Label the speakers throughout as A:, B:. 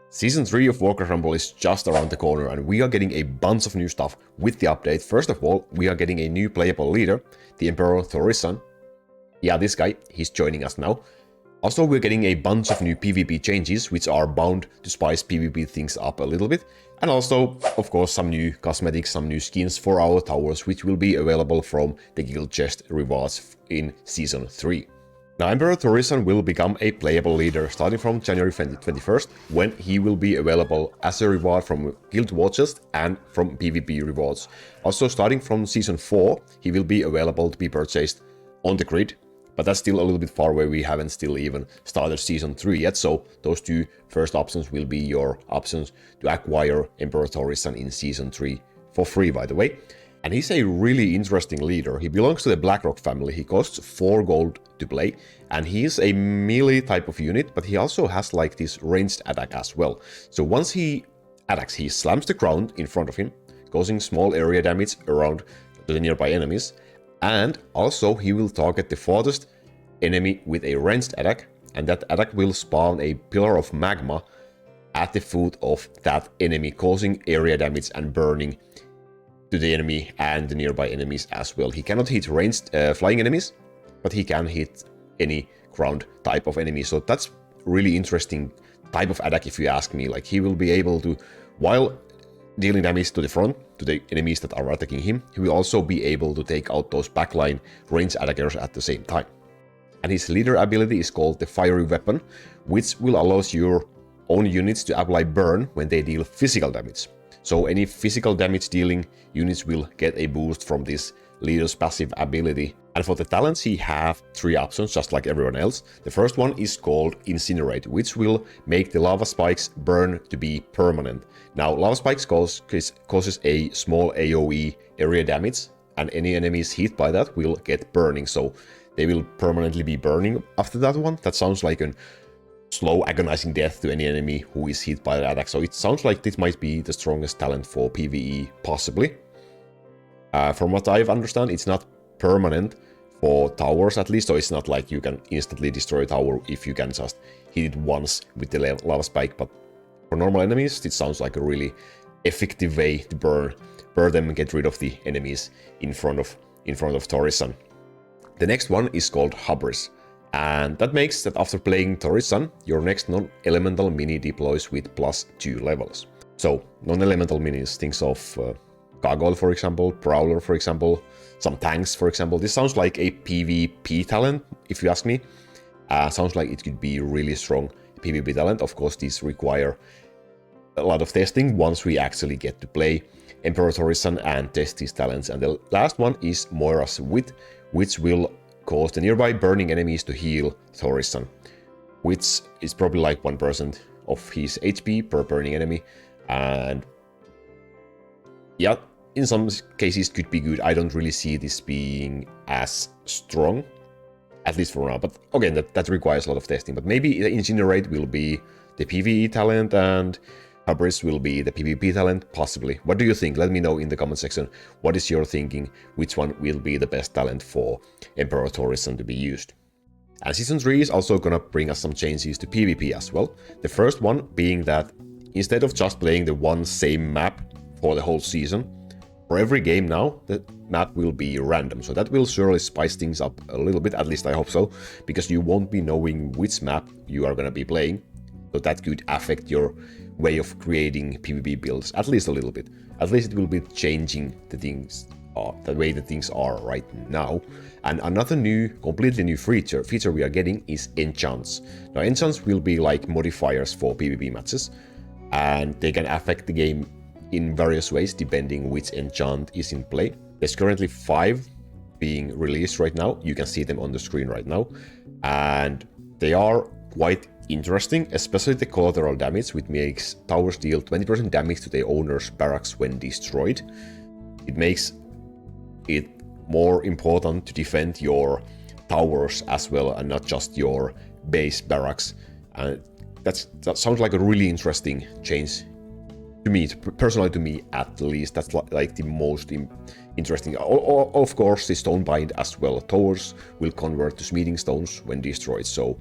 A: Season 3 of Warcraft Rumble is just around the corner and we are getting a bunch of new stuff with the update. First of all, we are getting a new playable leader, the Emperor Thaurissan. Yeah, this guy, he's joining us now. Also, we're getting a bunch of new PvP changes, which are bound to spice PvP things up a little bit. And also, of course, some new cosmetics, some new skins for our towers, which will be available from the Guild Chest rewards in Season 3. Now, Emperor Thaurissan will become a playable leader starting from January 21st, when he will be available as a reward from Guild Warchest and from PvP rewards. Also, starting from Season 4, he will be available to be purchased on the grid, but that's still a little bit far away. We haven't still even started Season 3 yet, so those two first options will be your options to acquire Emperor Thaurissan in Season 3 for free, by the way. And he's a really interesting leader. He belongs to the Blackrock family. He costs 4 gold to play, and he's a melee type of unit, but he also has like this ranged attack as well. So once he attacks, he slams the ground in front of him, causing small area damage around the nearby enemies, and also he will target the farthest enemy with a ranged attack, and that attack will spawn a pillar of magma at the foot of that enemy, causing area damage and burning to the enemy and the nearby enemies as well. He cannot hit ranged flying enemies, but he can hit any ground type of enemy. So that's really interesting type of attack if you ask me. Like, he will be able to, while dealing damage to the front, to the enemies that are attacking him, he will also be able to take out those backline ranged attackers at the same time. And his leader ability is called the Fiery Weapon, which will allow your own units to apply burn when they deal physical damage. So any physical damage dealing units will get a boost from this leader's passive ability. And for the talents, he have 3 options, just like everyone else. The first one is called Incinerate, which will make the lava spikes burn to be permanent. Now, lava spikes causes a small AoE area damage, and any enemies hit by that will get burning. So they will permanently be burning after that one. That sounds like a slow agonizing death to any enemy who is hit by the attack. So it sounds like this might be the strongest talent for PvE, possibly. From what I understand, it's not permanent for towers at least, so it's not like you can instantly destroy a tower if you can just hit it once with the lava spike. But for normal enemies, it sounds like a really effective way to burn them and get rid of the enemies in front of Thaurissan. The next one is called Hubris. And that makes that after playing Thaurissan, your next non-elemental mini deploys with +2 levels. So, non-elemental minis, things of Gargoyle, for example, Prowler, for example, some tanks, for example. This sounds like a PvP talent, if you ask me. Sounds like it could be really strong PvP talent. Of course, these require a lot of testing once we actually get to play Emperor Thaurissan and test his talents. And the last one is Moira's Wit, which will cause the nearby burning enemies to heal Thaurissan, which is probably like 1% of his HP per burning enemy. And yeah, in some cases could be good. I don't really see this being as strong, at least for now. But again, that requires a lot of testing. But maybe the Incinerate will be the PvE talent and Hubris will be the PvP talent, possibly. What do you think? Let me know in the comment section. What is your thinking? Which one will be the best talent for Emperor Thaurissan to be used? And Season 3 is also gonna bring us some changes to PvP as well. The first one being that instead of just playing the one same map for the whole season, for every game now, the map will be random. So that will surely spice things up a little bit, at least I hope so, because you won't be knowing which map you are gonna be playing. So that could affect your way of creating PvP builds, at least a little bit. At least it will be changing the way the things are right now. And another completely new feature we are getting is Enchants. Now, Enchants will be like modifiers for PvP matches, and they can affect the game in various ways depending which enchant is in play. There's currently 5 being released right now. You can see them on the screen right now, and they are quite interesting, especially the collateral damage, which makes towers deal 20% damage to their owner's barracks when destroyed. It makes it more important to defend your towers as well, and not just your base barracks. And that sounds like a really interesting change to me, personally to me at least. That's like the most interesting. Of course, the stone bind as well. Towers will convert to smithing stones when destroyed, so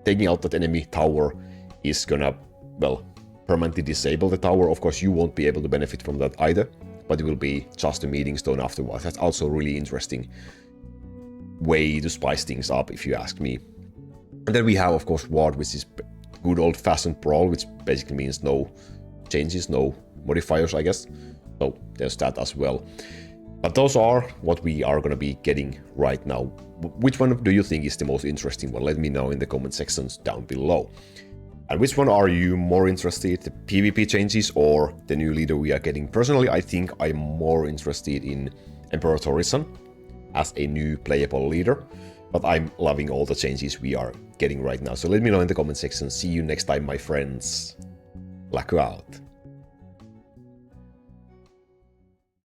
A: taking out that enemy tower is gonna, well, permanently disable the tower. Of course, you won't be able to benefit from that either, but it will be just a meeting stone afterwards. That's also a really interesting way to spice things up, if you ask me. And then we have, of course, Ward, which is good old-fashioned brawl, which basically means no changes, no modifiers, I guess. So there's that as well. But those are what we are going to be getting right now. Which one do you think is the most interesting one? Let me know in the comment sections down below. And which one are you more interested, the PvP changes or the new leader we are getting? Personally, I think I'm more interested in Emperor Thaurissan as a new playable leader. But I'm loving all the changes we are getting right now. So let me know in the comment section. See you next time, my friends. Laku out.